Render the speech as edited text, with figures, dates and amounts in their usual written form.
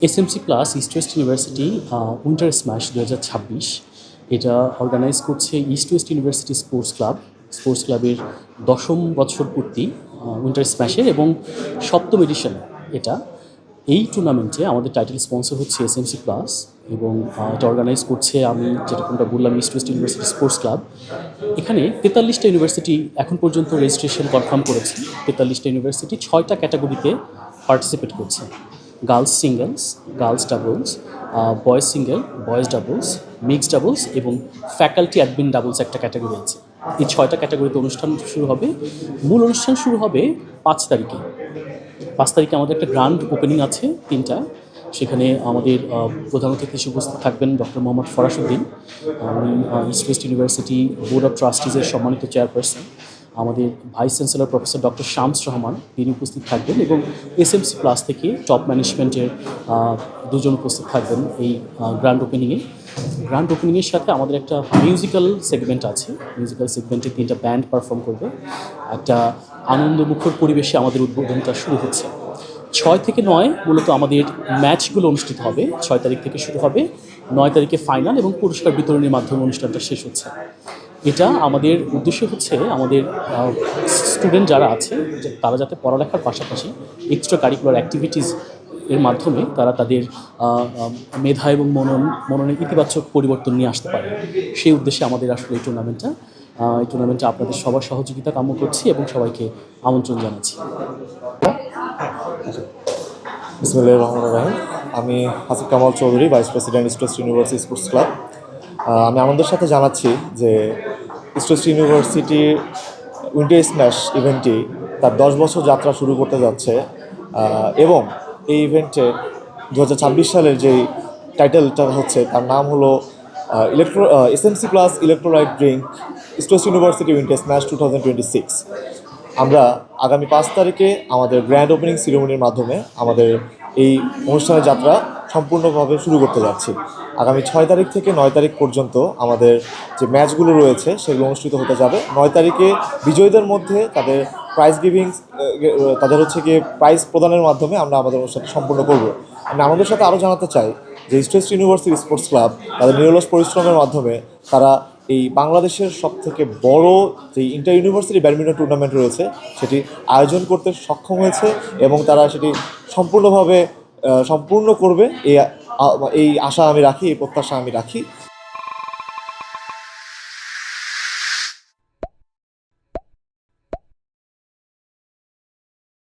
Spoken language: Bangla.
SMC plus east West university winter smash 2026 এটা অর্গানাইজ করছে ইস্ট ওয়েস্ট ইউনিভার্সিটি স্পোর্টস ক্লাবের 10ম বছর পূর্তি উইন্টার স্ম্যাশের এবং 7ম এডিশন এটা। এই টুর্নামেন্টে আমাদের টাইটেল স্পন্সর হচ্ছে এসএমসি প্লাস এবং এটা অর্গানাইজ করছে আমি যেরকমটা বললাম east West university sports club. এখানে 43টা ইউনিভার্সিটি এখন পর্যন্ত রেজিস্ট্রেশন কনফার্ম করেছে। 43টা ইউনিভার্সিটি 6টা ক্যাটাগরিতে পার্টিসিপেট করছে: girls singles, girls doubles, boys single, boys doubles, mixed doubles এবং ফ্যাকাল্টি অ্যাডমিন ডাবলস একটা ক্যাটাগরি আছে। এই 6টা ক্যাটাগরিতে অনুষ্ঠান শুরু হবে। মূল অনুষ্ঠান শুরু হবে 5 তারিখে। 5 তারিখে আমাদের একটা গ্র্যান্ড ওপেনিং আছে 3টায়। সেখানে আমাদের প্রধান অতিথি হিসেবে উপস্থিত থাকবেন ডক্টর মোহাম্মদ ফরাসউদ্দিন, উনি East West University board of ট্রাস্টিজের সম্মানিত চেয়ারপারসন। আমাদের vice chancellor professor doctor Shams Rahman, তিনি উপস্থিত থাকবেন এবং এসএমসি প্লাস থেকে টপ ম্যানেজমেন্টের দুজন উপস্থিত থাকবেন এই গ্র্যান্ড ওপেনিংয়ের সাথে আমাদের একটা মিউজিক্যাল সেগমেন্ট আছে। মিউজিক্যাল সেগমেন্টে 3টা ব্যান্ড পারফর্ম করবে। একটা আনন্দমুখর পরিবেশে আমাদের উদ্বোধনটা শুরু হচ্ছে। 6 থেকে 9 মূলত আমাদের ম্যাচগুলো অনুষ্ঠিত হবে। 6 তারিখ থেকে শুরু হবে, 9 তারিখে ফাইনাল এবং পুরস্কার বিতরণের মাধ্যমে অনুষ্ঠানটা শেষ হচ্ছে। এটা আমাদের উদ্দেশ্য হচ্ছে আমাদের স্টুডেন্ট যারা আছে তারা যাতে পড়ালেখার পাশাপাশি এক্সট্রা কারিকুলার অ্যাক্টিভিটিস এর মাধ্যমে তারা তাদের মেধা এবং মননের ইতিবাচক পরিবর্তন নিয়ে আসতে পারে। সেই উদ্দেশ্যে আমাদের আসলে এই টুর্নামেন্টে আপনাদের সবার সহযোগিতা কাম্য করছি এবং সবাইকে আমন্ত্রণ জানাচ্ছি। বিসমিল্লাহির রহমানির রহিম। আমি Hasib Kamal Chowdhury, vice president east West university sports club. আমি আমাদের সাথে জানাচ্ছি যে ইস্ট ওয়েস্ট ইউনিভার্সিটির উইন্টার স্ম্যাশ ইভেন্টটি তার 10 বছর যাত্রা শুরু করতে যাচ্ছে এবং এই ইভেন্টে 2026 সালের যেই টাইটেলটা হচ্ছে তার নাম হলো SMC plus electrolyte drink east West university winter smash 2026। আমরা আগামী 5 তারিখে আমাদের গ্র্যান্ড ওপেনিং সিরিমনির মাধ্যমে আমাদের এই অনুষ্ঠানের যাত্রা সম্পূর্ণভাবে শুরু করতে যাচ্ছি। আগামী 6 তারিখ থেকে 9 তারিখ পর্যন্ত আমাদের যে ম্যাচগুলো রয়েছে সেগুলো অনুষ্ঠিত হতে যাবে। 9 তারিখে বিজয়ীদের মধ্যে তাদের প্রাইজ গিভিংস তাদের হচ্ছে গিয়ে প্রাইজ প্রদানের মাধ্যমে আমরা আমাদের অনুষ্ঠানটি সম্পূর্ণ করব। আমি আমাদের সাথে আরও জানাতে চাই যে east West university sports club তাদের নিরলস পরিশ্রমের মাধ্যমে তারা এই বাংলাদেশের সবথেকে বড় যে ইন্টার ইউনিভার্সিটি ব্যাডমিন্টন টুর্নামেন্ট রয়েছে সেটি আয়োজন করতে সক্ষম হয়েছে এবং তারা সেটি সম্পূর্ণ করবে এই আশা আমি রাখি, এই প্রত্যাশা আমি রাখি।